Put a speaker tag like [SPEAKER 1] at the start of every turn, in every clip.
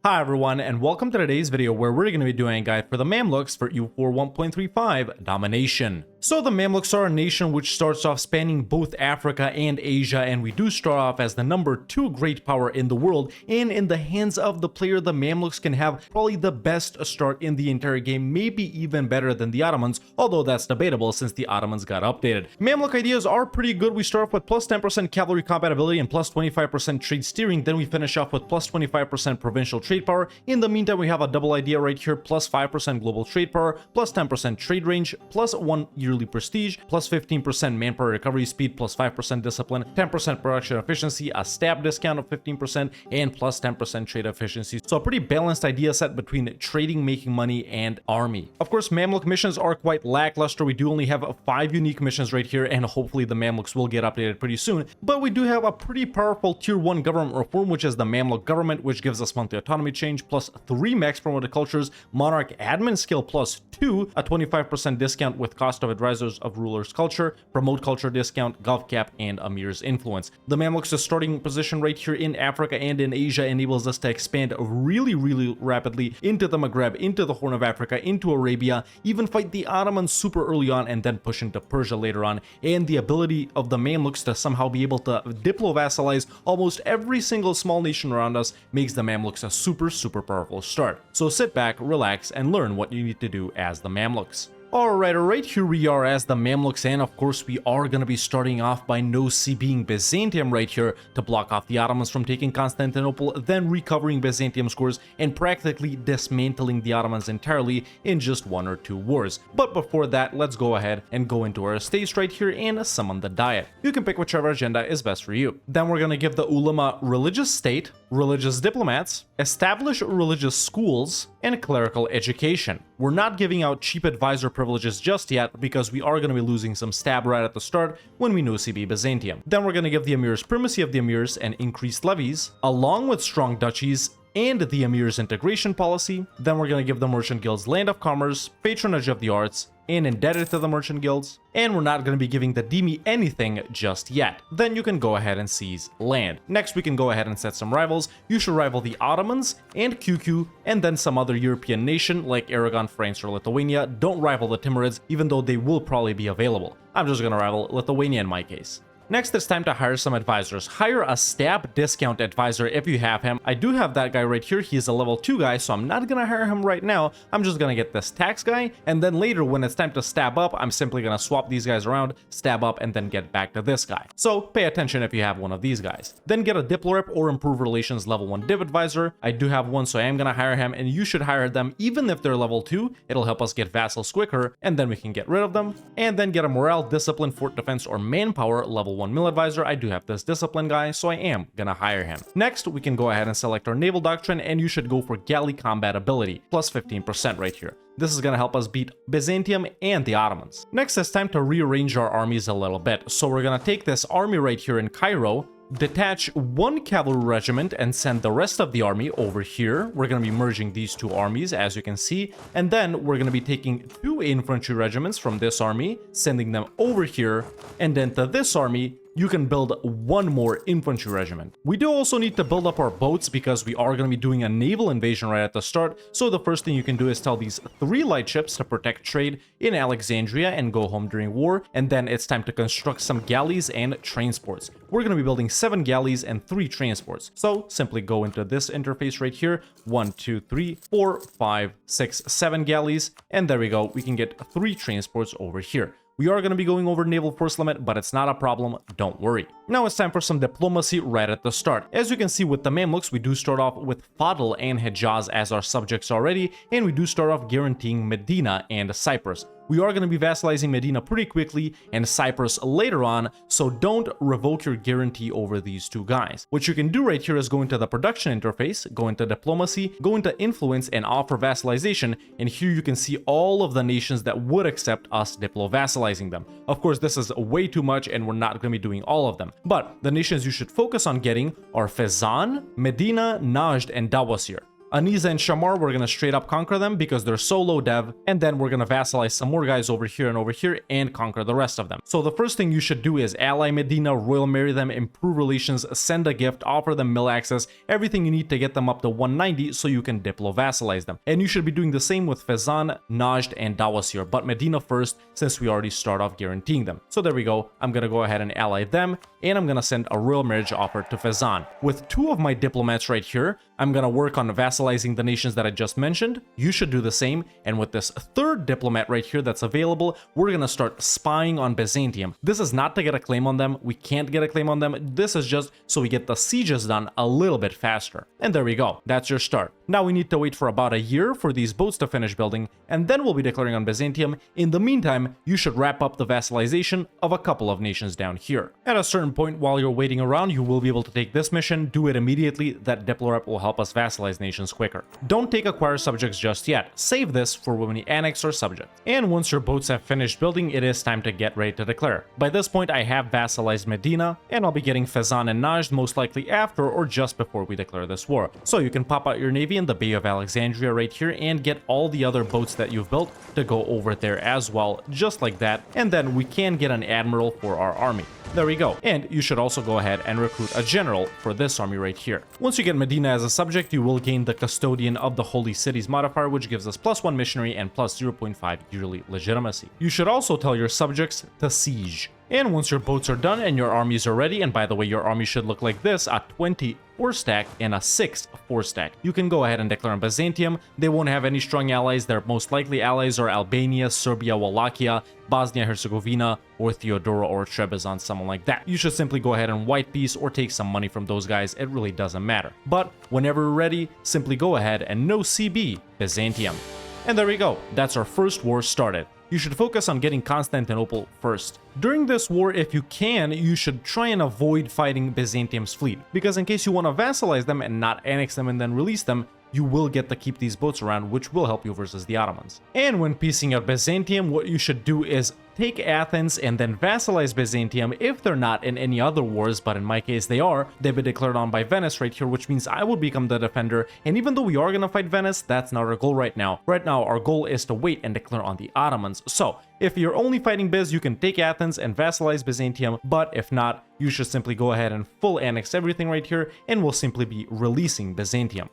[SPEAKER 1] Hi everyone, and welcome to today's video where we're going to be doing a guide for the Mamluks for EU4 1.35 Domination. So the Mamluks are a nation which starts off spanning both Africa and Asia, and we do start off as the #2 great power in the world, and in the hands of the player, the Mamluks can have probably the best start in the entire game, maybe even better than the Ottomans, although that's debatable since the Ottomans got updated. Mamluk ideas are pretty good. We start off with plus 10% cavalry combat ability and plus 25% trade steering, then we finish off with plus 25% provincial trade power. In the meantime, we have a double idea right here, plus 5% global trade power, plus 10% trade range, plus 1 yearly prestige, plus 15% manpower recovery speed, plus 5% discipline, 10% production efficiency, a stab discount of 15%, and plus 10% trade efficiency. So a pretty balanced idea set between trading, making money, and army. Of course, Mamluk missions are quite lackluster. We do only have 5 unique missions right here, and hopefully the Mamluks will get updated pretty soon. But we do have a pretty powerful tier 1 government reform, which is the Mamluk government, which gives us monthly autonomy change, plus 3 max promoted cultures, monarch admin skill plus 2, a 25% discount with cost of advisors of ruler's culture, promote culture discount, gov cap, and Amir's influence. The Mamluks' starting position right here in Africa and in Asia enables us to expand really rapidly into the Maghreb, into the Horn of Africa, into Arabia, even fight the Ottomans super early on, and then push into Persia later on. And the ability of the Mamluks to somehow be able to diplo-vassalize almost every single small nation around us makes the Mamluks a super powerful start. So sit back, relax, and learn what you need to do as the Mamluks. Alright, here we are as the Mamluks, and of course we are going to be starting off by no-CBing Byzantium right here to block off the Ottomans from taking Constantinople, then recovering Byzantium scores and practically dismantling the Ottomans entirely in just 1 or 2 wars. But before that, let's go ahead and go into our estates right here and summon the Diet. You can pick whichever agenda is best for you. Then we're going to give the Ulama religious state, religious diplomats, establish religious schools, and clerical education. We're not giving out cheap advisor privileges just yet because we are going to be losing some stab right at the start when we no-CB Byzantium. Then we're going to give the Emirs primacy of the Emirs and increased levies, along with strong duchies and the Emir's integration policy. Then we're going to give the merchant guilds land of commerce, patronage of the arts, and indebted to the merchant guilds, and we're not going to be giving the Demi anything just yet. Then you can go ahead and seize land. Next, we can go ahead and set some rivals. You should rival the Ottomans and QQ, and then some other European nation like Aragon, France, or Lithuania. Don't rival the Timurids, even though they will probably be available. I'm just going to rival Lithuania in my case. Next, it's time to hire some advisors. Hire a stab discount advisor if you have him. I do have that guy right here. He is a level 2 guy, so I'm not gonna hire him right now. I'm just gonna get this tax guy, and then later when it's time to stab up, I'm simply gonna swap these guys around, stab up, and then get back to this guy. So pay attention if you have one of these guys. Then get a diplorep or improve relations level 1 div advisor. I do have one, so I am gonna hire him, and you should hire them even if they're level 2. It'll help us get vassals quicker, and then we can get rid of them. And then get a morale, discipline, fort defense, or manpower level 1 mill advisor. I do have this discipline guy, so I am gonna hire him. Next, we can go ahead and select our naval doctrine, and you should go for galley combat ability, plus 15% right here. This is going to help us beat Byzantium and the Ottomans. Next, it's time to rearrange our armies a little bit. So we're going to take this army right here in Cairo, detach 1 cavalry regiment, and send the rest of the army over here. We're going to be merging these 2 armies, as you can see. And then we're going to be taking 2 infantry regiments from this army, sending them over here, and then to this army, you can build 1 more infantry regiment. We do also need to build up our boats because we are going to be doing a naval invasion right at the start. So the first thing you can do is tell these 3 light ships to protect trade in Alexandria and go home during war. And then it's time to construct some galleys and transports. We're going to be building 7 galleys and 3 transports. So simply go into this interface right here. 1, 2, 3, 4, 5, 6, 7 galleys. And there we go. We can get 3 transports over here. We are going to be going over naval force limit, but it's not a problem, don't worry. Now it's time for some diplomacy right at the start. As you can see with the Mamluks, we do start off with Fadl and Hejaz as our subjects already, and we do start off guaranteeing Medina and Cyprus. We are going to be vassalizing Medina pretty quickly and Cyprus later on, so don't revoke your guarantee over these 2 guys. What you can do right here is go into the production interface, go into diplomacy, go into influence, and offer vassalization, and here you can see all of the nations that would accept us diplo-vassalizing them. Of course, this is way too much and we're not going to be doing all of them, but the nations you should focus on getting are Fezzan, Medina, Najd, and Dawasir. Aniza and Shamar, we're gonna straight up conquer them because they're so low dev, and then we're gonna vassalize some more guys over here and conquer the rest of them. So the first thing you should do is ally Medina, royal marry them, improve relations, send a gift, offer them mill access, everything you need to get them up to 190 so you can diplo vassalize them. And you should be doing the same with Fezzan, Najd, and Dawasir, but Medina first since we already start off guaranteeing them. So there we go, I'm gonna go ahead and ally them, and I'm gonna send a royal marriage offer to Fezzan. With 2 of my diplomats right here, I'm gonna work on vassalizing the nations that I just mentioned. You should do the same, and with this 3rd diplomat right here that's available, we're gonna start spying on Byzantium. This is not to get a claim on them, we can't get a claim on them, this is just so we get the sieges done a little bit faster. And there we go, that's your start. Now we need to wait for about a year for these boats to finish building, and then we'll be declaring on Byzantium. In the meantime, you should wrap up the vassalization of a couple of nations down here. At a certain point while you're waiting around, you will be able to take this mission, do it immediately, that diplo rep will help us vassalize nations quicker. Don't take acquire subjects just yet, save this for when we annex our subject. And once your boats have finished building, it is time to get ready to declare. By this point I have vassalized Medina, and I'll be getting Fezzan and Najd most likely after or just before we declare this war. So you can pop out your navy in the Bay of Alexandria right here and get all the other boats that you've built to go over there as well, just like that, and then we can get an admiral for our army. There we go. And you should also go ahead and recruit a general for this army right here. Once you get Medina as a subject, you will gain the Custodian of the Holy Cities modifier, which gives us +1 missionary and plus 0.5 yearly legitimacy. You should also tell your subjects to siege. And once your boats are done and your armies are ready, and by the way, your army should look like this, a 24 stack and a 6 4 stack. You can go ahead and declare on Byzantium. They won't have any strong allies. Their most likely allies are Albania, Serbia, Wallachia, Bosnia-Herzegovina, or Theodora or Trebizond, someone like that. You should simply go ahead and white peace or take some money from those guys. It really doesn't matter. But whenever you're ready, simply go ahead and no CB Byzantium. And there we go. That's our first war started. You should focus on getting Constantinople first. During this war, if you can, you should try and avoid fighting Byzantium's fleet, because in case you want to vassalize them and not annex them and then release them, you will get to keep these boats around, which will help you versus the Ottomans. And when piecing out Byzantium, what you should do is take Athens and then vassalize Byzantium if they're not in any other wars, but in my case they are. They've been declared on by Venice right here, which means I will become the defender, and even though we are gonna fight Venice, that's not our goal right now. Right now our goal is to wait and declare on the Ottomans. So if you're only fighting Biz, you can take Athens and vassalize Byzantium, but if not, you should simply go ahead and full annex everything right here, and we'll simply be releasing Byzantium.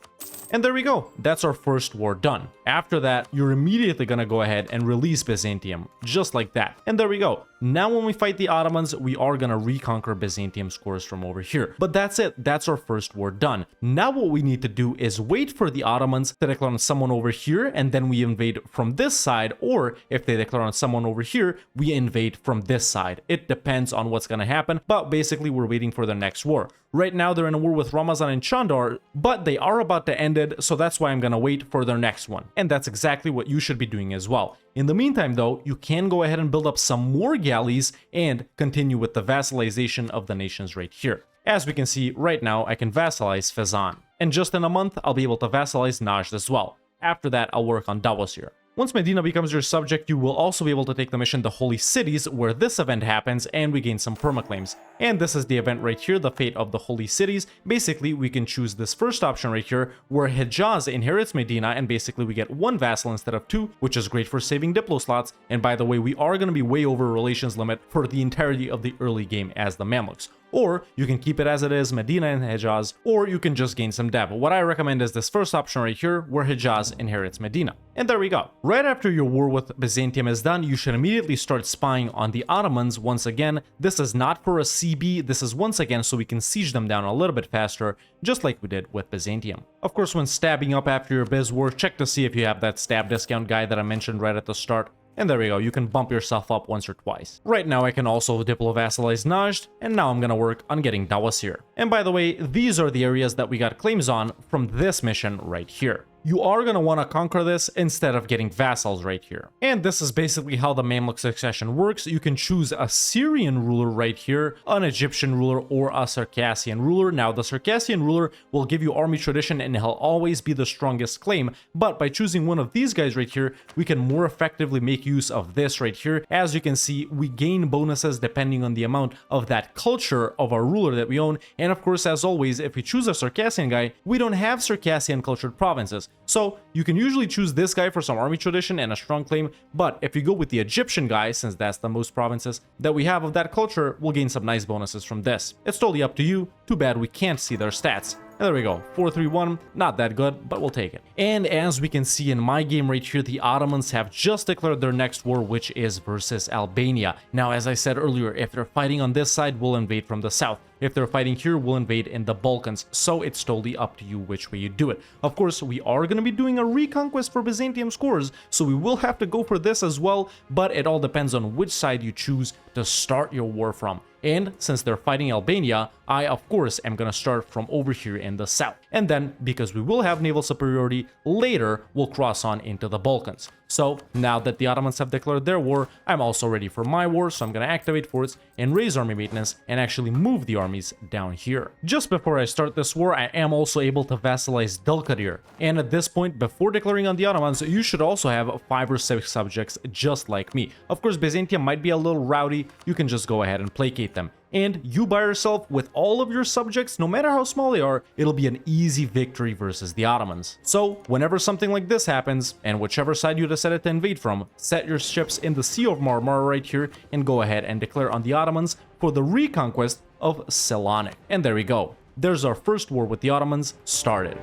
[SPEAKER 1] And there we go, that's our first war done. After that, you're immediately gonna go ahead and release Byzantium, just like that. And there we go. Now when we fight the Ottomans, we are gonna reconquer Byzantium's cores from over here. But that's it, that's our first war done. Now what we need to do is wait for the Ottomans to declare on someone over here, and then we invade from this side, or if they declare on someone over here, we invade from this side. It depends on what's gonna happen, but basically we're waiting for their next war. Right now they're in a war with Ramazan and Chandar, but they are about to end it, so that's why I'm gonna wait for their next one. And that's exactly what you should be doing as well. In the meantime though, you can go ahead and build up some more galleys and continue with the vassalization of the nations right here. As we can see right now, I can vassalize Fezzan. And just in a month, I'll be able to vassalize Najd as well. After that, I'll work on Dawasir. Once Medina becomes your subject, you will also be able to take the mission The Holy Cities, where this event happens and we gain some permaclaims. And this is the event right here, the fate of the Holy Cities. Basically, we can choose this first option right here, where Hejaz inherits Medina, and basically we get 1 vassal instead of 2, which is great for saving diplo slots. And by the way, we are going to be way over relations limit for the entirety of the early game as the Mamluks. Or you can keep it as it is, Medina and Hejaz, or you can just gain some dev. What I recommend is this first option right here, where Hejaz inherits Medina. And there we go. Right after your war with Byzantium is done, you should immediately start spying on the Ottomans. Once again, this is not for a CB, this is once again so we can siege them down a little bit faster, just like we did with Byzantium. Of course, when stabbing up after your Biz war, check to see if you have that stab discount guide that I mentioned right at the start. And there we go, you can bump yourself up once or twice. Right now I can also diplo-vassalize Najd, and now I'm gonna work on getting Dawasir. And by the way, these are the areas that we got claims on from this mission right here. you are going to want to conquer this instead of getting vassals right here. And this is basically how the Mamluk succession works. You can choose a Syrian ruler right here, an Egyptian ruler, or a Circassian ruler. Now, the Circassian ruler will give you army tradition and he'll always be the strongest claim, but by choosing one of these guys right here, we can more effectively make use of this right here. As you can see, we gain bonuses depending on the amount of that culture of our ruler that we own. And of course, as always, if we choose a Circassian guy, we don't have Circassian cultured provinces. So you can usually choose this guy for some army tradition and a strong claim, but if you go with the Egyptian guy, since that's the most provinces that we have of that culture, we'll gain some nice bonuses from this. It's totally up to you. Too bad we can't see their stats. And there we go, 431, not that good, but we'll take it. And as we can see in my game right here, the Ottomans have just declared their next war, which is versus Albania. Now, as I said earlier, if they're fighting on this side, we'll invade from the south. If they're fighting here, we'll invade in the Balkans. So it's totally up to you which way you do it. Of course, we are going to be doing a reconquest for Byzantium scores, so we will have to go for this as well, but it all depends on which side you choose to start your war from. And since they're fighting Albania, I of course am gonna start from over here in the south. And then, because we will have naval superiority, later we'll cross on into the Balkans. So now that the Ottomans have declared their war, I'm also ready for my war, so I'm gonna activate forts and raise army maintenance and actually move the armies down here. Just before I start this war, I am also able to vassalize Delkadir. And at this point, before declaring on the Ottomans, you should also have 5 or 6 subjects just like me. Of course, Byzantium might be a little rowdy, you can just go ahead and placate them. And you by yourself, with all of your subjects, no matter how small they are, it'll be an easy victory versus the Ottomans. So whenever something like this happens, and whichever side you decided to invade from, set your ships in the Sea of Marmara right here and go ahead and declare on the Ottomans for the reconquest of Selanik. And there we go. There's our first war with the Ottomans started.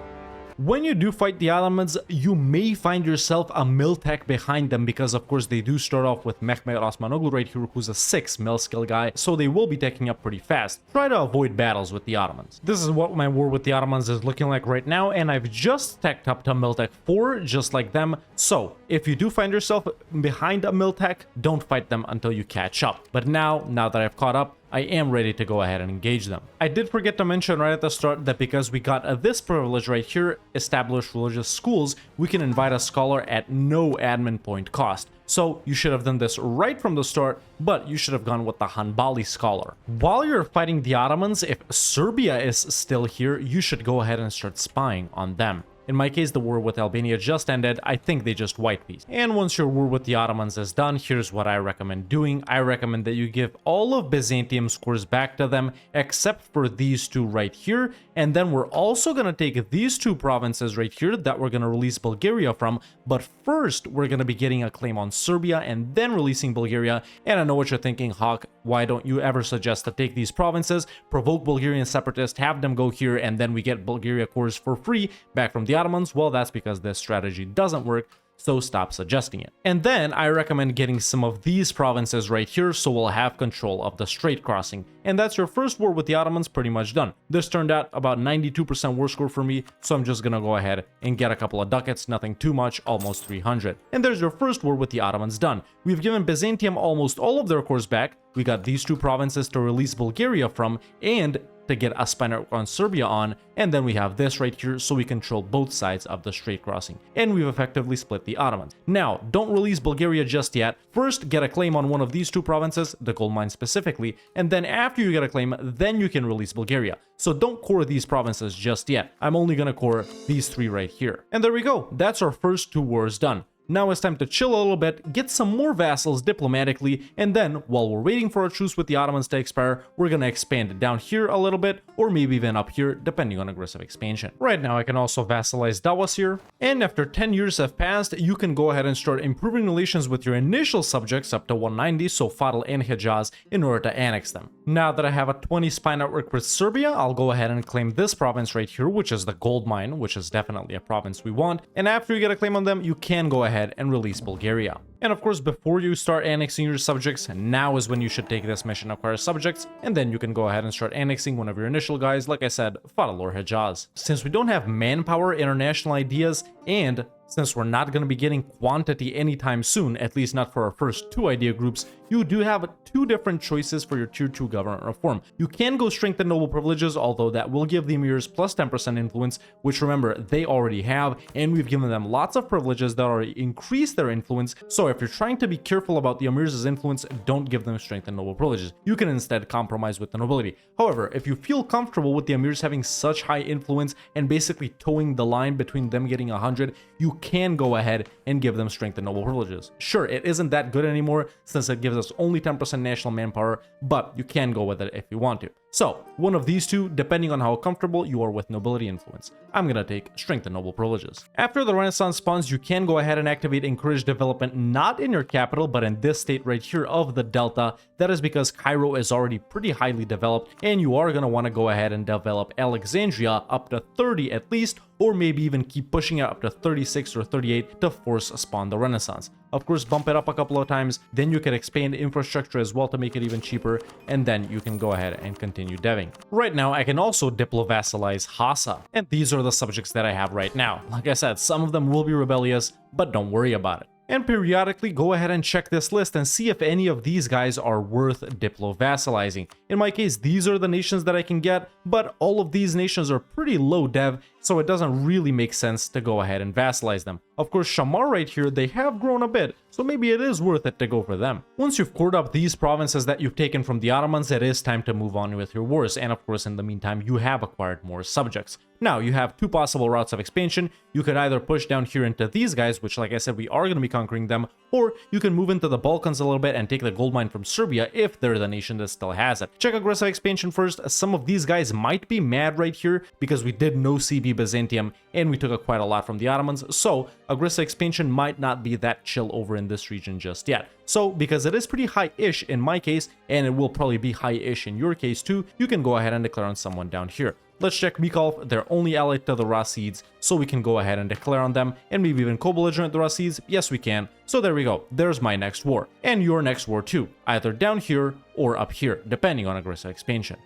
[SPEAKER 1] When you do fight the Ottomans, you may find yourself a mill tech behind them because of course they do start off with Mehmet Osmanoglu right here, who's a 6 mill skill guy, so they will be taking up pretty fast. Try to avoid battles with the Ottomans. This is what my war with the Ottomans is looking like right now, and I've just teched up to mill tech 4 just like them. So if you do find yourself behind a mill tech, don't fight them until you catch up. But now that I've caught up, I am ready to go ahead and engage them. I did forget to mention right at the start that because we got this privilege right here, established religious schools, we can invite a scholar at no admin point cost. So you should have done this right from the start, but you should have gone with the Hanbali scholar. While you're fighting the Ottomans, if Serbia is still here, you should go ahead and start spying on them. In my case, the war with Albania just ended. I think they just white peace. And once your war with the Ottomans is done, here's what I recommend doing. I recommend that you give all of Byzantium scores back to them, except for these two right here. And then we're also going to take these 2 provinces right here that we're going to release Bulgaria from. But first, we're going to be getting a claim on Serbia and then releasing Bulgaria. And I know what you're thinking, Hawk, why don't you ever suggest to take these provinces, provoke Bulgarian separatists, have them go here, and then we get Bulgaria cores for free back from the Ottomans? Well, that's because this strategy doesn't work, so stop suggesting it. And then I recommend getting some of these provinces right here so we'll have control of the Strait crossing. And that's your first war with the Ottomans pretty much done. This turned out about 92% war score for me, so I'm just gonna go ahead and get a couple of ducats, nothing too much, almost 300. And there's your first war with the Ottomans done. We've given Byzantium almost all of their cores back, we got these 2 provinces to release Bulgaria from, and to get a spy network on Serbia on, and then we have this right here so we control both sides of the Strait crossing, and we've effectively split the Ottomans. Now, don't release Bulgaria just yet. First, get a claim on one of these 2 provinces, the gold mine specifically, and then after you get a claim, then you can release Bulgaria. So don't core these provinces just yet. I'm only gonna core these 3 right here. And there we go. That's our first 2 wars done. Now it's time to chill a little bit, get some more vassals diplomatically, and then, while we're waiting for our truce with the Ottomans to expire, we're gonna expand it down here a little bit, or maybe even up here, depending on aggressive expansion. Right now, I can also vassalize Dawasir, and after 10 years have passed, you can go ahead and start improving relations with your initial subjects up to 190, so Fadal and Hejaz, in order to annex them. Now that I have a 20 spy network with Serbia, I'll go ahead and claim this province right here, which is the gold mine, which is definitely a province we want, and after you get a claim on them, you can go ahead and release Bulgaria. And of course, before you start annexing your subjects, now is when you should take this mission, acquire subjects, and then you can go ahead and start annexing one of your initial guys, like I said, Fadal or Hejaz. Since we don't have manpower, international ideas, and Since we're not going to be getting quantity anytime soon, at least not for our first 2 idea groups, you do have 2 different choices for your tier 2 government reform. You can go strengthen noble privileges, although that will give the emirs plus 10% influence, which remember, they already have, and we've given them lots of privileges that already increase their influence. So if you're trying to be careful about the emirs' influence, don't give them strengthened noble privileges. You can instead compromise with the nobility. However, if you feel comfortable with the emirs having such high influence and basically towing the line between them getting 100, you can go ahead and give them strengthened noble privileges. Sure, it isn't that good anymore since it gives us only 10% national manpower, but you can go with it if you want to. So, one of these 2, depending on how comfortable you are with nobility influence. I'm gonna take strengthened noble privileges. After the Renaissance spawns, you can go ahead and activate encourage development not in your capital, but in this state right here of the Delta. That is because Cairo is already pretty highly developed, and you are gonna wanna go ahead and develop Alexandria up to 30 at least, or maybe even keep pushing it up to 36 or 38 to force spawn the Renaissance. Of course, bump it up a couple of times, then you can expand infrastructure as well to make it even cheaper, and then you can go ahead and continue deving. Right now, I can also diplo-vassalize Hassa, and these are the subjects that I have right now. Like I said, some of them will be rebellious, but don't worry about it. And periodically go ahead and check this list and see if any of these guys are worth diplo-vassalizing. In my case, these are the nations that I can get, but all of these nations are pretty low dev, so it doesn't really make sense to go ahead and vassalize them. Of course, Shamar right here, they have grown a bit, so maybe it is worth it to go for them. Once you've cored up these provinces that you've taken from the Ottomans, it is time to move on with your wars, and of course in the meantime you have acquired more subjects. Now, you have 2 possible routes of expansion. You could either push down here into these guys, which like I said, we are going to be conquering them, or you can move into the Balkans a little bit and take the gold mine from Serbia if they're the nation that still has it. Check aggressive expansion first. Some of these guys might be mad right here because we did no CB Byzantium and we took quite a lot from the Ottomans, so aggressive expansion might not be that chill over in this region just yet. So, because it is pretty high-ish in my case, and it will probably be high-ish in your case too, you can go ahead and declare on someone down here. Let's check Mikolv. They're only allied to the Rasids, so we can go ahead and declare on them, and maybe even co-belligerent the Rasids. Yes, we can. So there we go. There's my next war, and your next war too, either down here or up here, depending on aggressive expansion.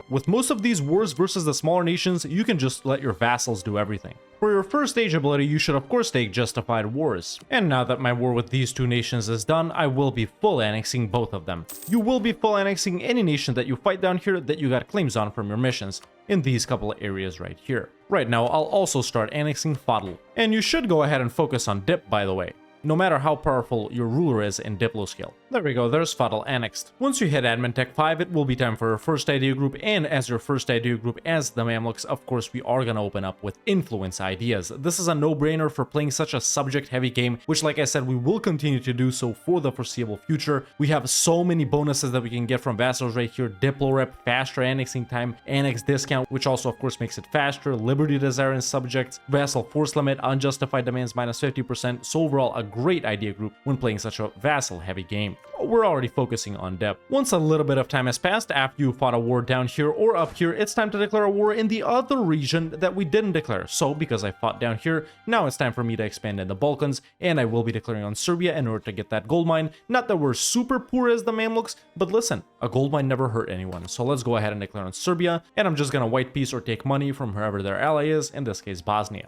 [SPEAKER 1] With most of these wars versus the smaller nations, you can just let your vassals do everything. For your first stage ability, you should of course take Justified Wars. And now that my war with these 2 nations is done, I will be full annexing both of them. You will be full annexing any nation that you fight down here that you got claims on from your missions, in these couple of areas right here. Right now, I'll also start annexing Fadl. And you should go ahead and focus on Dip, by the way, no matter how powerful your ruler is in Diplo scale. There we go, there's Fadl annexed. Once you hit Admin Tech 5, it will be time for your first idea group, and as your first idea group as the Mamluks, of course we are gonna open up with influence ideas. This is a no-brainer for playing such a subject-heavy game, which like I said, we will continue to do so for the foreseeable future. We have so many bonuses that we can get from vassals right here: Diplo rep, faster annexing time, annex discount, which also of course makes it faster, liberty desire in subjects, vassal force limit, unjustified demands minus 50%, so overall a great idea group when playing such a vassal-heavy game. We're already focusing on depth. Once a little bit of time has passed after you fought a war down here or up here, it's time to declare a war in the other region that we didn't declare. So because I fought down here, now it's time for me to expand in the Balkans, and I will be declaring on Serbia in order to get that gold mine. Not that we're super poor as the Mamluks, but listen, a gold mine never hurt anyone. So let's go ahead and declare on Serbia, and I'm just gonna white peace or take money from whoever their ally is, in this case Bosnia.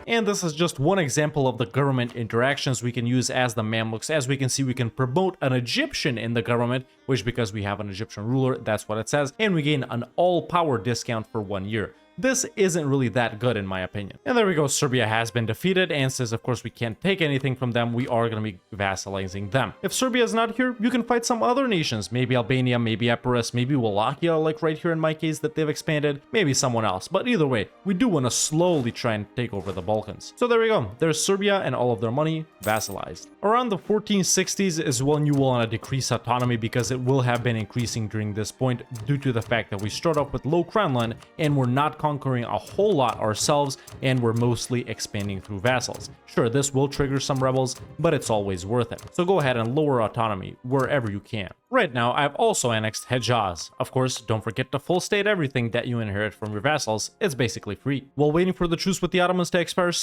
[SPEAKER 1] And this is just one example of the government interactions we can use as the Mamluks. As we can see, we can promote an Egyptian in the government, which because we have an Egyptian ruler, that's what it says, and we gain an all-power discount for 1 year. This isn't really that good in my opinion. And there we go, Serbia has been defeated, and since of course we can't take anything from them, we are going to be vassalizing them. If Serbia is not here, you can fight some other nations, maybe Albania, maybe Epirus, maybe Wallachia, like right here in my case that they've expanded, maybe someone else. But either way, we do want to slowly try and take over the Balkans. So there we go, there's Serbia and all of their money vassalized. Around the 1460s is when you will want to decrease autonomy, because it will have been increasing during this point due to the fact that we start off with low crown land and we're not conquering a whole lot ourselves, and we're mostly expanding through vassals. Sure, this will trigger some rebels, but it's always worth it. So go ahead and lower autonomy wherever you can. Right now, I've also annexed Hejaz. Of course, don't forget to full state everything that you inherit from your vassals. It's basically free. While waiting for the truce with the Ottomans to expire,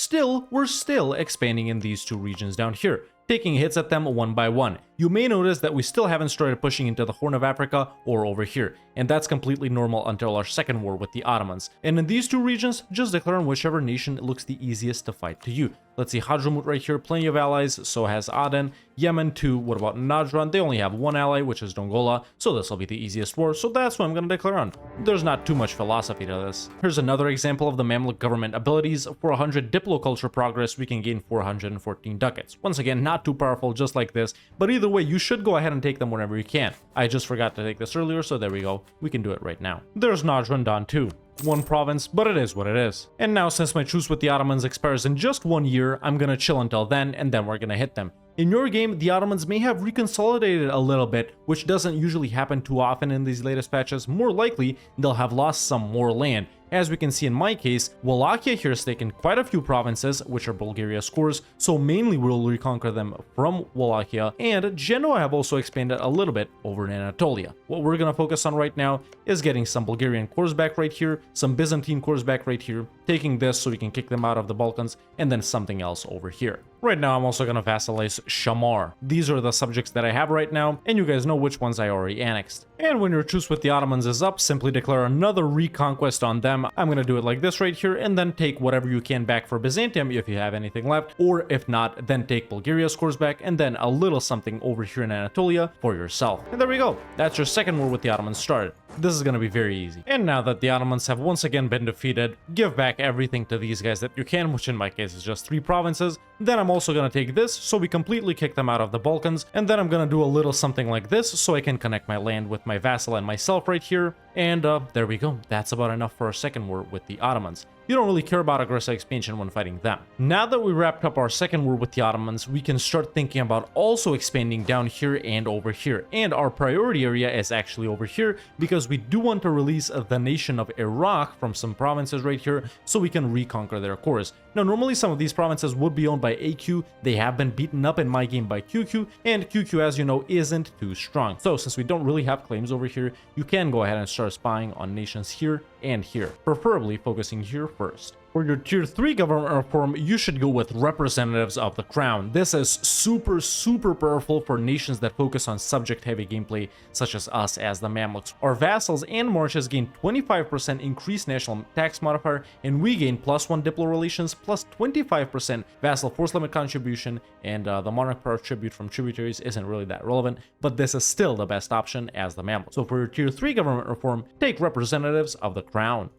[SPEAKER 1] we're still expanding in these two regions down here, taking hits at them one by one. you may notice that we still haven't started pushing into the Horn of Africa or over here, and that's completely normal until our second war with the Ottomans. And in these two regions, just declare on whichever nation looks the easiest to fight to you. Let's see, Hadramut right here, plenty of allies, so has Aden. Yemen too, what about Najran? They only have one ally, which is Dongola, so this will be the easiest war, so that's what I'm going to declare on. There's not too much philosophy to this. Here's another example of the Mamluk government abilities. For 100 diploculture progress, we can gain 414 ducats. Once again, not too powerful, just like this, but either way, you should go ahead and take them whenever you can. I just forgot to take this earlier, so there we go. We can do it right now. There's Najran Don too. One province, but it is what it is. And now, since my truce with the Ottomans expires in just 1 year, I'm gonna chill until then, and then we're gonna hit them. In your game, the Ottomans may have reconsolidated a little bit, which doesn't usually happen too often in these latest patches. More likely, they'll have lost some more land. As we can see in my case, Wallachia here has taken quite a few provinces, which are Bulgaria's cores, so mainly we'll reconquer them from Wallachia, and Genoa have also expanded a little bit over in Anatolia. What we're gonna focus on right now is getting some Bulgarian cores back right here, some Byzantine cores back right here, taking this so we can kick them out of the Balkans, and then something else over here. Right now, I'm also gonna vassalize Shamar. These are the subjects that I have right now, and you guys know which ones I already annexed. And when your truce with the Ottomans is up, simply declare another reconquest on them. I'm gonna do it like this right here, and then take whatever you can back for Byzantium if you have anything left, or if not, then take Bulgaria's cores back, and then a little something over here in Anatolia for yourself. And there we go. That's your second war with the Ottomans started. This is gonna be very easy. And now that the Ottomans have once again been defeated, give back everything to these guys that you can, which in my case is just 3 provinces. Then I'm also gonna take this, so we completely kick them out of the Balkans, and then I'm gonna do a little something like this, so I can connect my land with my vassal and myself right here, and there we go. That's about enough for our second war with the Ottomans. You don't really care about aggressive expansion when fighting them. Now that we wrapped up our second war with the Ottomans, we can start thinking about also expanding down here and over here. And our priority area is actually over here, because we do want to release the nation of Iraq from some provinces right here, so we can reconquer their cores. Now, normally some of these provinces would be owned by AQ. They have been beaten up in my game by QQ, and QQ, as you know, isn't too strong. So since we don't really have claims over here, you can go ahead and start spying on nations here and here, preferably focusing here first. For your tier 3 government reform, you should go with representatives of the crown. This is super powerful for nations that focus on subject heavy gameplay, such as us as the Mamluks. Our vassals and marches gain 25% increased national tax modifier, and we gain +1 diplo relations, plus 25% vassal force limit contribution, and the monarch power tribute from tributaries isn't really that relevant, but this is still the best option as the Mamluks. So for your tier 3 government reform, take representatives of the crown.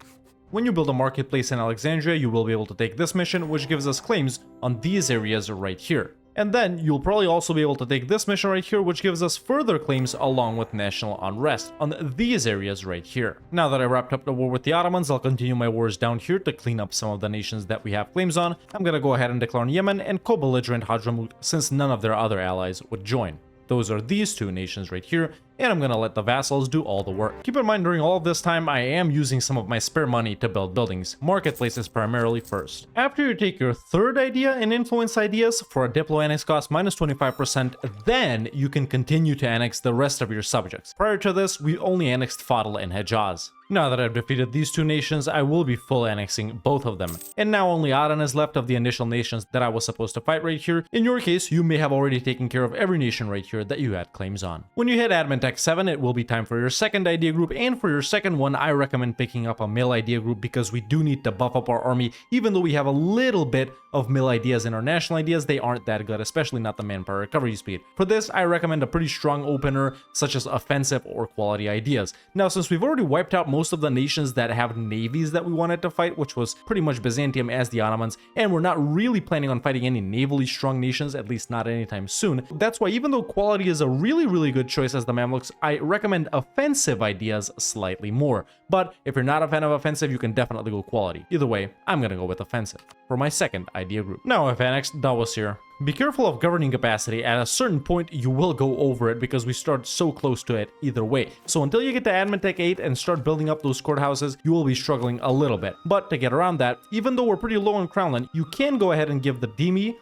[SPEAKER 1] When you build a marketplace in Alexandria, you will be able to take this mission, which gives us claims on these areas right here. And then you'll probably also be able to take this mission right here, which gives us further claims along with national unrest on these areas right here. Now that I wrapped up the war with the Ottomans, I'll continue my wars down here to clean up some of the nations that we have claims on. I'm gonna go ahead and declare on Yemen and co-belligerent Hadramut, since none of their other allies would join. Those are these two nations right here, and I'm gonna let the vassals do all the work. Keep in mind, during all of this time, I am using some of my spare money to build buildings. Marketplaces primarily first. After you take your third idea and influence ideas for a diplo annex cost minus 25%, then you can continue to annex the rest of your subjects. Prior to this, we only annexed Fadl and Hejaz. Now that I've defeated these two nations, I will be full annexing both of them. And now only Aden is left of the initial nations that I was supposed to fight right here. In your case, you may have already taken care of every nation right here that you had claims on. When you hit Admin Tech 7, it will be time for your second idea group, and for your second one, I recommend picking up a mill idea group because we do need to buff up our army. Even though we have a little bit of mill ideas in our national ideas, they aren't that good, especially not the manpower recovery speed. For this, I recommend a pretty strong opener, such as offensive or quality ideas. Now, since we've already wiped out most of the nations that have navies that we wanted to fight, which was pretty much Byzantium as the Ottomans, and we're not really planning on fighting any navally strong nations, at least not anytime soon. That's why, even though quality is a really good choice as the Mamluks, I recommend offensive ideas slightly more. But if you're not a fan of offensive, you can definitely go quality. Either way, I'm gonna go with offensive for my second idea group. Now I've annexed Dawasir. Be careful of governing capacity. At a certain point, you will go over it because we start so close to it either way. So until you get to Admin Tech 8 and start building up those courthouses, you will be struggling a little bit. But to get around that, even though we're pretty low on Crown Land, you can go ahead and give the Dhimmi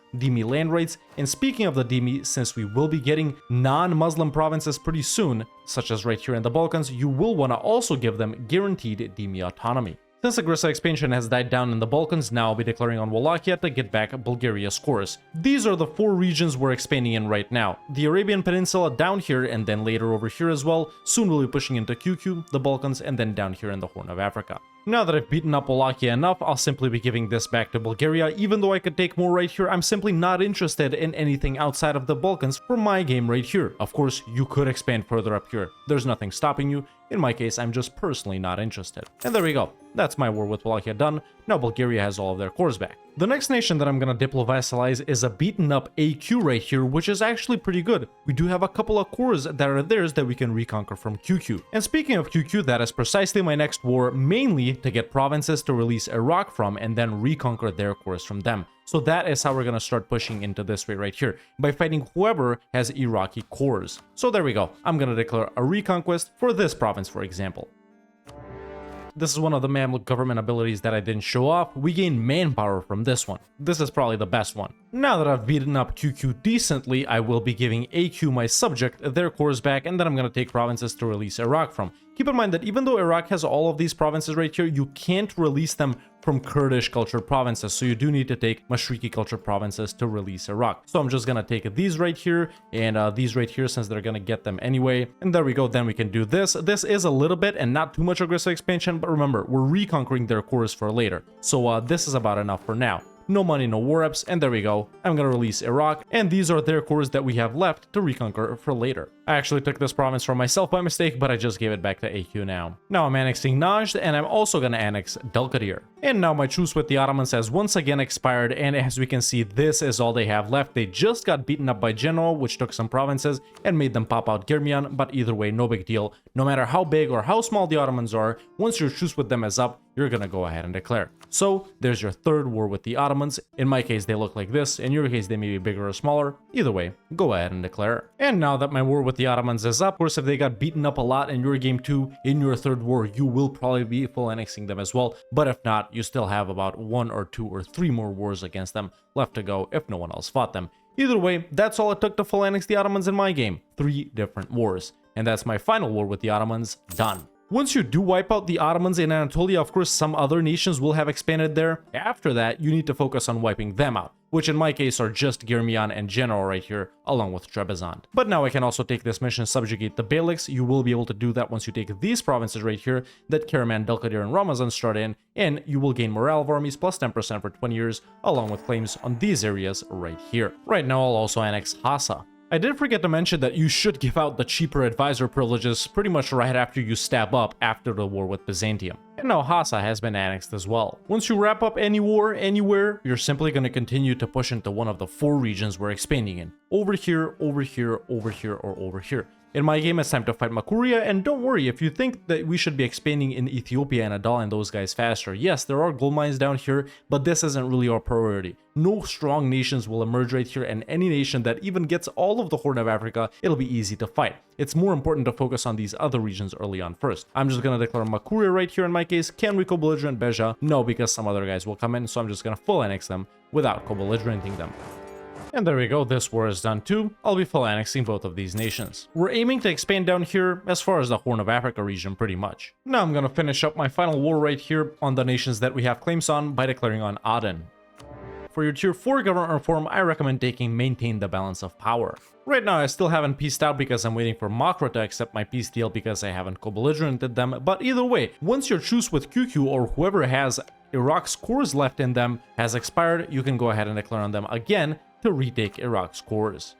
[SPEAKER 1] land rights. And speaking of the Dhimmi, since we will be getting non-Muslim provinces pretty soon, such as right here in the Balkans, you will want to also give them guaranteed Dhimmi autonomy. Since aggressive expansion has died down in the Balkans, now I'll be declaring on Wallachia to get back Bulgaria's cores. These are the 4 regions we're expanding in right now. The Arabian Peninsula down here and then later over here as well. Soon we'll be pushing into QQ, the Balkans, and then down here in the Horn of Africa. Now that I've beaten up Wallachia enough, I'll simply be giving this back to Bulgaria. Even though I could take more right here, I'm simply not interested in anything outside of the Balkans for my game right here. Of course, you could expand further up here. There's nothing stopping you. In my case, I'm just personally not interested. And there we go. That's my war with Wallachia done. Now Bulgaria has all of their cores back. The next nation that I'm gonna diplo-vassalize is a beaten up AQ right here, which is actually pretty good. We do have a couple of cores that are theirs that we can reconquer from QQ. And speaking of QQ, that is precisely my next war, mainly to get provinces to release Iraq from and then reconquer their cores from them. So that is how we're gonna start pushing into this way right here, by fighting whoever has Iraqi cores. So there we go. I'm gonna declare a reconquest for this province, for example. This is one of the Mamluk government abilities that I didn't show off. We gain manpower from this one. This is probably the best one. Now that I've beaten up QQ decently, I will be giving AQ, my subject, their cores back, and then I'm gonna take provinces to release Iraq from. Keep in mind that even though Iraq has all of these provinces right here, you can't release them from Kurdish cultured provinces, so you do need to take Mashriki cultured provinces to release Iraq. So I'm just gonna take these right here and these right here since they're gonna get them anyway. And there we go, then we can do this. This is a little bit and not too much aggressive expansion, but remember, we're reconquering their cores for later. So this is about enough for now. No money, no war reps, and there we go. I'm gonna release Iraq, and these are their cores that we have left to reconquer for later. I actually took this province for myself by mistake, but I just gave it back to AQ now. Now I'm annexing Najd, and I'm also gonna annex Dalkadir. And now my truce with the Ottomans has once again expired, and as we can see, this is all they have left. They just got beaten up by Genoa, which took some provinces and made them pop out Germian, but either way, no big deal. No matter how big or how small the Ottomans are, once your truce with them is up, you're gonna go ahead and declare. So there's your third war with the Ottomans. In my case, they look like this. In your case, they may be bigger or smaller. Either way, go ahead and declare. And now that my war with the Ottomans is up, of course, if they got beaten up a lot in your game too, in your third war, you will probably be full annexing them as well. But if not, you still have about 1 or 2 or 3 more wars against them left to go if no one else fought them. Either way, that's all it took to full annex the Ottomans in my game. 3 different wars. And that's my final war with the Ottomans done. Once you do wipe out the Ottomans in Anatolia, of course, some other nations will have expanded there. After that, you need to focus on wiping them out, which in my case are just Germian and Genoa right here, along with Trebizond. But now I can also take this mission, subjugate the Beyliks. You will be able to do that once you take these provinces right here that Karaman, Dalkadir, and Ramazan start in, and you will gain morale of armies plus 10% for 20 years, along with claims on these areas right here. Right now, I'll also annex Hassa. I did forget to mention that you should give out the cheaper advisor privileges pretty much right after you stab up after the war with Byzantium. And now Hassa has been annexed as well. Once you wrap up any war anywhere, you're simply going to continue to push into one of the 4 regions we're expanding in. Over here, over here, over here, or over here. In my game, it's time to fight Makuria, and don't worry if you think that we should be expanding in Ethiopia and Adal and those guys faster. Yes, there are gold mines down here, but this isn't really our priority. No strong nations will emerge right here, and any nation that even gets all of the Horn of Africa, it'll be easy to fight. It's more important to focus on these other regions early on first. I'm just gonna declare Makuria right here in my case. Can we co-belligerent Beja? No, because some other guys will come in, so I'm just gonna full annex them without co-belligerenting them. And there we go, this war is done too. I'll be full annexing both of these nations. We're aiming to expand down here as far as the Horn of Africa region pretty much. Now I'm gonna finish up my final war right here on the nations that we have claims on by declaring on Aden. For your tier 4 government reform, I recommend taking Maintain the Balance of Power. Right now I still haven't peaced out because I'm waiting for Makra to accept my peace deal because I haven't co-belligerented them, but either way, once your truce with QQ or whoever has Iraq's cores left in them has expired, you can go ahead and declare on them again to retake Iraq's cores.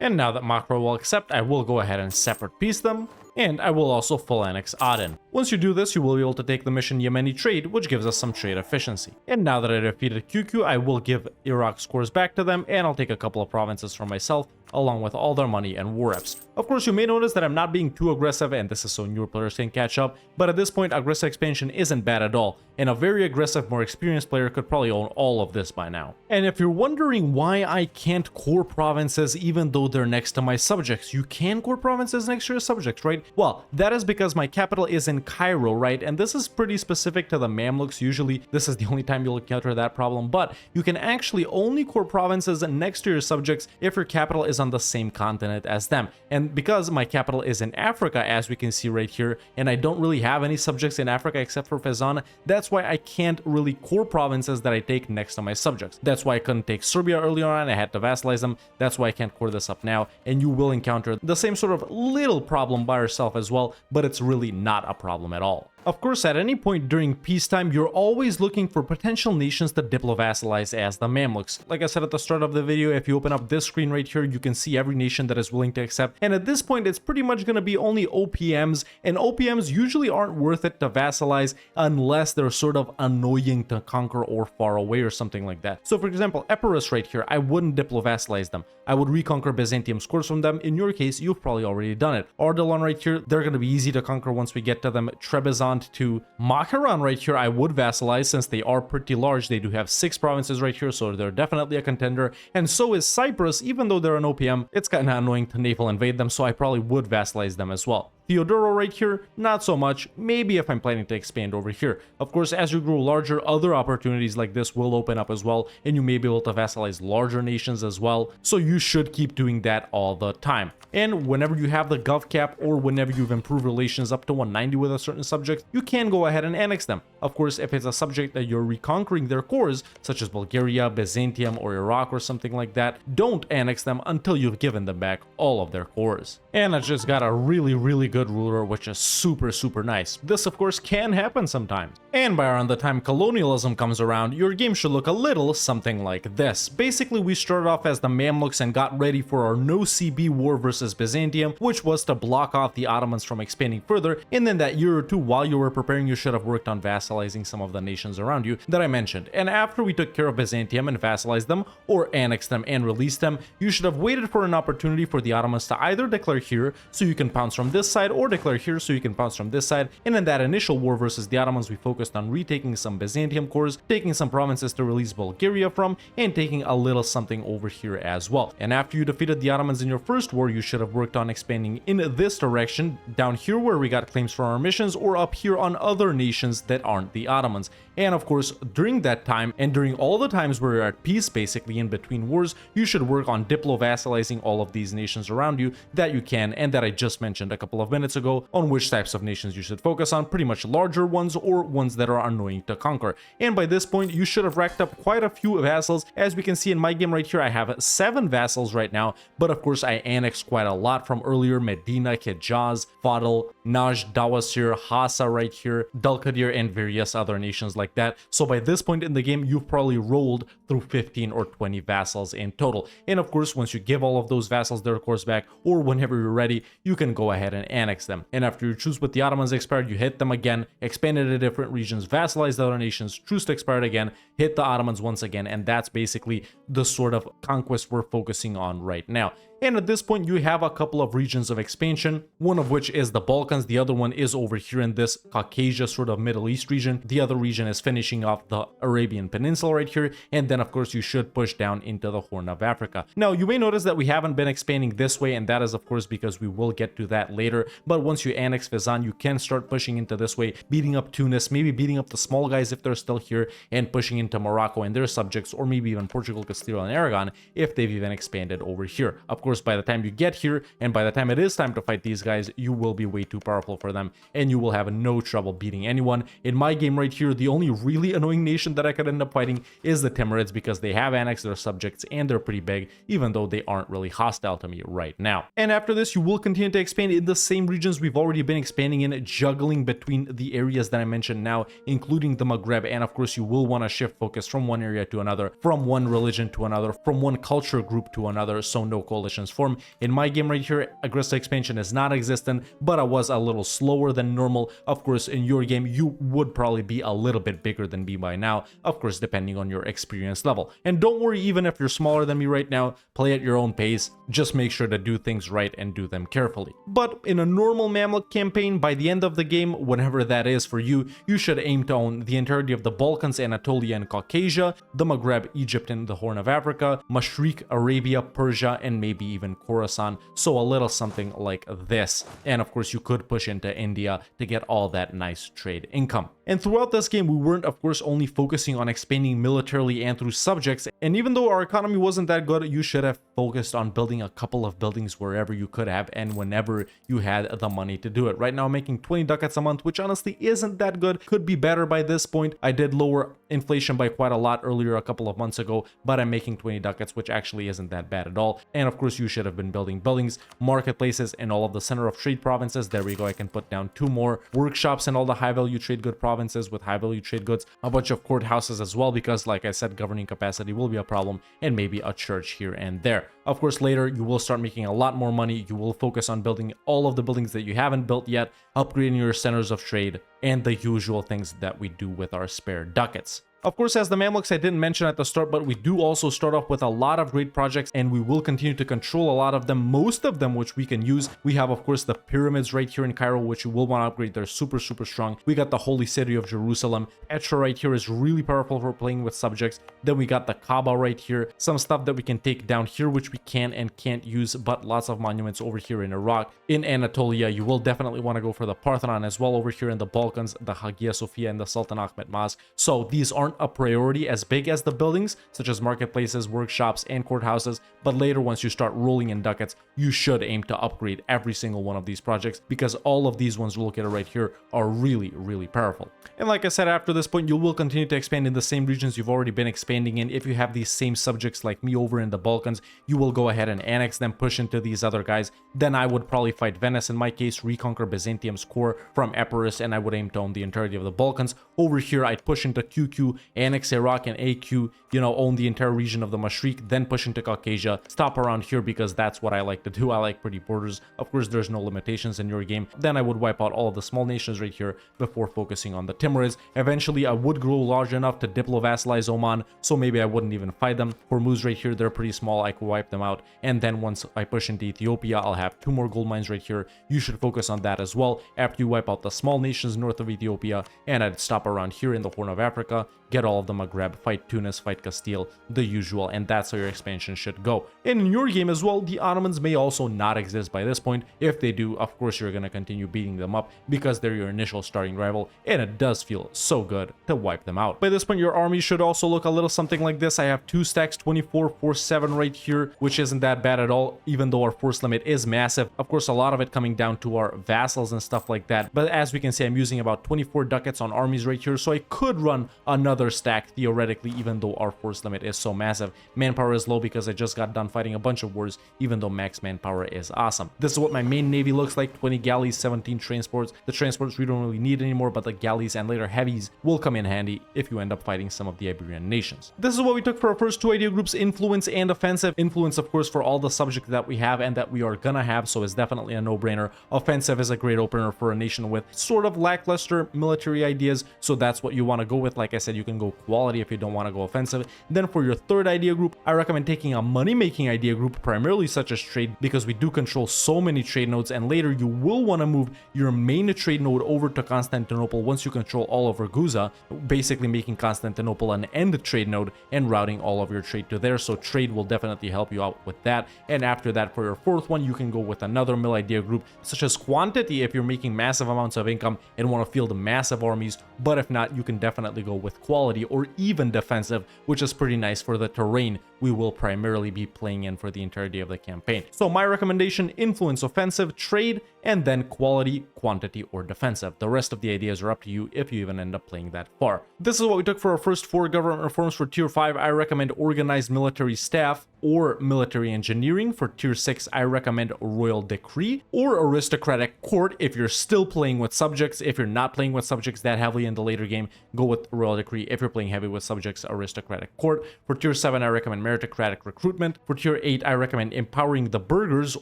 [SPEAKER 1] And now that Makra will accept, I will go ahead and separate peace them, and I will also full annex Aden. Once you do this, you will be able to take the mission Yemeni Trade, which gives us some trade efficiency. And now that I defeated QQ, I will give Iraq's cores back to them, and I'll take a couple of provinces for myself, along with all their money and war reps. Of course, you may notice that I'm not being too aggressive, and this is so newer players can catch up, but at this point, aggressive expansion isn't bad at all, and a very aggressive, more experienced player could probably own all of this by now. And if you're wondering why I can't core provinces even though they're next to my subjects, you can core provinces next to your subjects, right? Well, that is because my capital is in Cairo, right? And this is pretty specific to the Mamluks. Usually, this is the only time you'll encounter that problem, but you can actually only core provinces next to your subjects if your capital is on the same continent as them. And because my capital is in Africa, as we can see right here, and I don't really have any subjects in Africa except for Fezzan, that's why I can't really core provinces that I take next to my subjects. That's why I couldn't take Serbia earlier on, I had to vassalize them. That's why I can't core this up now, and you will encounter the same sort of little problem by yourself as well, but it's really not a problem at all. Of course, at any point during peacetime, you're always looking for potential nations to diplo-vassalize as the Mamluks. Like I said at the start of the video, if you open up this screen right here, you can see every nation that is willing to accept. And at this point, it's pretty much going to be only OPMs, and OPMs usually aren't worth it to vassalize unless they're sort of annoying to conquer or far away or something like that. So for example, Epirus right here, I wouldn't diplo-vassalize them. I would reconquer Byzantium scores from them. In your case, you've probably already done it. Ardalan right here, they're going to be easy to conquer once we get to them. Trebizond to Makharan right here, I would vassalize since they are pretty large. They do have 6 provinces right here, so they're definitely a contender. And so is Cyprus, even though they're an OPM, it's kind of annoying to naval invade them, so I probably would vassalize them as well. Theodoro right here, not so much, maybe if I'm planning to expand over here. Of course, as you grow larger, other opportunities like this will open up as well, and you may be able to vassalize larger nations as well, so you should keep doing that all the time. And whenever you have the gov cap, or whenever you've improved relations up to 190 with a certain subject, you can go ahead and annex them. Of course, if it's a subject that you're reconquering their cores, such as Bulgaria, Byzantium, or Iraq or something like that, don't annex them until you've given them back all of their cores. And I just got a really good ruler, which is super nice. This of course can happen sometimes. And by around the time colonialism comes around, your game should look a little something like this. Basically, we started off as the Mamluks and got ready for our no CB war versus Byzantium, which was to block off the Ottomans from expanding further. And then that year or two while you were preparing, you should have worked on vassalizing some of the nations around you that I mentioned. And after we took care of Byzantium and vassalized them, or annexed them and released them, you should have waited for an opportunity for the Ottomans to either declare here so you can pounce from this side, or declare here so you can pounce from this side. And in that initial war versus the Ottomans, we focused on retaking some Byzantium cores, taking some provinces to release Bulgaria from, and taking a little something over here as well. And after you defeated the Ottomans in your first war, you should have worked on expanding in this direction, down here where we got claims for our missions, or up here on other nations that aren't the Ottomans. And of course, during that time, and during all the times where you're at peace, basically in between wars, you should work on diplo-vassalizing all of these nations around you that you can, and that I just mentioned a couple of minutes ago, on which types of nations you should focus on, pretty much larger ones or ones that are annoying to conquer. And by this point, you should have racked up quite a few vassals. As we can see in my game right here, I have 7 vassals right now, but of course I annexed quite a lot from earlier: Medina, Hejaz, Fadl, Najd, Dawasir, Hassa right here, Dalkadir, and various other nations like that. So by this point in the game, you've probably rolled through 15 or 20 vassals in total. And of course, once you give all of those vassals their cores back, or whenever you're ready, you can go ahead and annex them. And after your truce with the Ottomans expired, you hit them again, expanded to different regions, vassalized other nations, truce expired again, hit the Ottomans once again, and that's basically the sort of conquest we're focusing on right now. And at this point, you have a couple of regions of expansion, one of which is the Balkans, the other one is over here in this Caucasia sort of Middle East region, the other region is finishing off the Arabian Peninsula right here, and then of course you should push down into the Horn of Africa. Now, you may notice that we haven't been expanding this way, and that is of course because we will get to that later, but once you annex Fezzan, you can start pushing into this way, beating up Tunis, maybe beating up the small guys if they're still here, and pushing into Morocco and their subjects, or maybe even Portugal, Castile, and Aragon if they've even expanded over here. Of course, by the time you get here, and by the time it is time to fight these guys, you will be way too powerful for them, and you will have no trouble beating anyone. In my game right here, the only really annoying nation that I could end up fighting is the Timurids, because they have annexed their subjects and they're pretty big, even though they aren't really hostile to me right now. And after this, you will continue to expand in the same regions we've already been expanding in, juggling between the areas that I mentioned now, including the Maghreb. And of course, you will want to shift focus from one area to another, from one religion to another, from one culture group to another, so no coalitions form. In my game right here, aggressive expansion is not existent, but I was a little slower than normal. Of course, in your game, you would probably be a little bit bigger than me by now, of course, depending on your experience level. And don't worry, even if you're smaller than me right now, play at your own pace. Just make sure to do things right and do them carefully. But in a normal Mamluk campaign, by the end of the game, whenever that is for you, you should aim to own the entirety of the Balkans, Anatolia, and Caucasia, the Maghreb, Egypt, and the Horn of Africa, Mashriq, Arabia, Persia, and maybe even Khorasan, so a little something like this. And of course you could push into India to get all that nice trade income. And throughout this game, we weren't of course only focusing on expanding militarily and through subjects, and even though our economy wasn't that good, you should have focused on building a couple of buildings wherever you could have and whenever you had the money to do it. Right now I'm making 20 ducats a month, which honestly isn't that good, could be better by this point. I did lower inflation by quite a lot earlier a couple of months ago, but I'm making 20 ducats, which actually isn't that bad at all. And of course you should have been building buildings, marketplaces in all of the center of trade provinces. There we go, I can put down 2 more workshops in all the high value trade good provinces with high value trade goods, a bunch of courthouses as well, because like I said, governing capacity will be a problem, and maybe a church here and there. Of course later you will start making a lot more money. You will focus on building all of the buildings that you haven't built yet, upgrading your centers of trade, and the usual things that we do with our spare ducats. Of course, as the Mamluks I didn't mention at the start, but we do also start off with a lot of great projects, and we will continue to control a lot of them, most of them which we can use. We have of course the pyramids right here in Cairo, which you will want to upgrade. They're super strong. We got the holy city of Jerusalem. Petra right here is really powerful for playing with subjects. Then we got the Kaaba right here, some stuff that we can take down here which we can and can't use, but lots of monuments over here in Iraq. In Anatolia you will definitely want to go for the Parthenon as well. Over here in the Balkans, the Hagia Sophia and the Sultan Ahmed Mosque. So these aren't a priority as big as the buildings such as marketplaces, workshops, and courthouses, but later once you start rolling in ducats, you should aim to upgrade every single one of these projects, because all of these ones located right here are really powerful. And like I said, after this point you will continue to expand in the same regions you've already been expanding in. If you have these same subjects like me over in the Balkans, you will go ahead and annex them, push into these other guys. Then I would probably fight Venice in my case, reconquer Byzantium's core from Epirus, and I would aim to own the entirety of the Balkans. Over here I'd push into QQ, annex Iraq and AQ, you know, own the entire region of the Mashriq, then push into Caucasia, stop around here because that's what I like to do. I like pretty borders. Of course there's no limitations in your game. Then I would wipe out all of the small nations right here before focusing on the Timurids. Eventually I would grow large enough to diplo-vassalize Oman, so maybe I wouldn't even fight them. Hormuz right here, they're pretty small, I could wipe them out. And then once I push into Ethiopia, I'll have 2 more gold mines right here. You should focus on that as well after you wipe out the small nations north of Ethiopia. And I'd stop around here in the Horn of Africa, get all of the Maghreb, fight Tunis, fight Castile, the usual, and that's how your expansion should go. And in your game as well, the Ottomans may also not exist by this point. If they do, of course you're going to continue beating them up because they're your initial starting rival, and it does feel so good to wipe them out. By this point your army should also look a little something like this. I have 2 stacks 24/47 right here, which isn't that bad at all, even though our force limit is massive. Of course a lot of it coming down to our vassals and stuff like that, but as we can see I'm using about 24 ducats on armies right here, so I could run another stack theoretically, even though our force limit is so massive. Manpower is low because I just got done fighting a bunch of wars, even though max manpower is awesome. This is what my main navy looks like: 20 galleys, 17 transports. The transports we don't really need anymore, but the galleys and later heavies will come in handy if you end up fighting some of the Iberian nations. This is what we took for our first 2 idea groups: influence and offensive. Influence of course for all the subject that we have and that we are gonna have, so it's definitely a no-brainer. Offensive is a great opener for a nation with sort of lackluster military ideas, so that's what you want to go with. Like I said, you can go quality if you don't want to go offensive. Then for your third idea group, I recommend taking a money-making idea group, primarily such as trade, because we do control so many trade nodes, and later you will want to move your main trade node over to Constantinople once you control all of Ragusa, basically making Constantinople an end trade node and routing all of your trade to there. So trade will definitely help you out with that. And after that, for your fourth one, you can go with another mill idea group such as quantity if you're making massive amounts of income and want to field massive armies, but if not, you can definitely go with quality or even defensive, which is pretty nice for the terrain we will primarily be playing in for the entirety of the campaign. So my recommendation: influence, offensive, trade, and then quality, quantity, or defensive. The rest of the ideas are up to you if you even end up playing that far. This is what we took for our first 4 government reforms. For tier 5, I recommend organized military staff or military engineering. For tier 6, I recommend royal decree or aristocratic court if you're still playing with subjects. If you're not playing with subjects that heavily in the later game, go with royal decree. If you're playing heavy with subjects, aristocratic court. For tier 7, I recommend meritocratic recruitment. For tier 8, I recommend empowering the burghers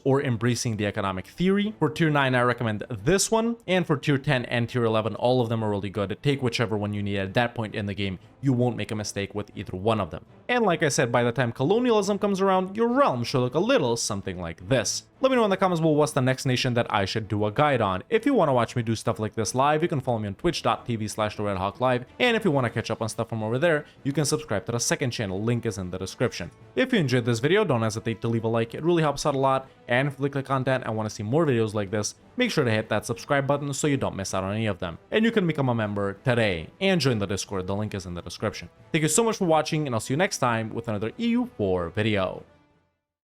[SPEAKER 1] or embracing the economic theory. For tier 9, I recommend this one. And for tier 10 and tier 11, all of them are really good. Take whichever one you need at that point in the game. You won't make a mistake with either one of them. And like I said, by the time colonialism comes around, your realm should look a little something like this. Let me know in the comments below what's the next nation that I should do a guide on. If you want to watch me do stuff like this live, you can follow me on twitch.tv/TheRedHawkLive, and if you want to catch up on stuff from over there, you can subscribe to the second channel, link is in the description. If you enjoyed this video, don't hesitate to leave a like, it really helps out a lot, and if you like the content and want to see more videos like this, make sure to hit that subscribe button so you don't miss out on any of them. And you can become a member today and join the Discord, the link is in the description. Thank you so much for watching, and I'll see you next time with another EU4 video.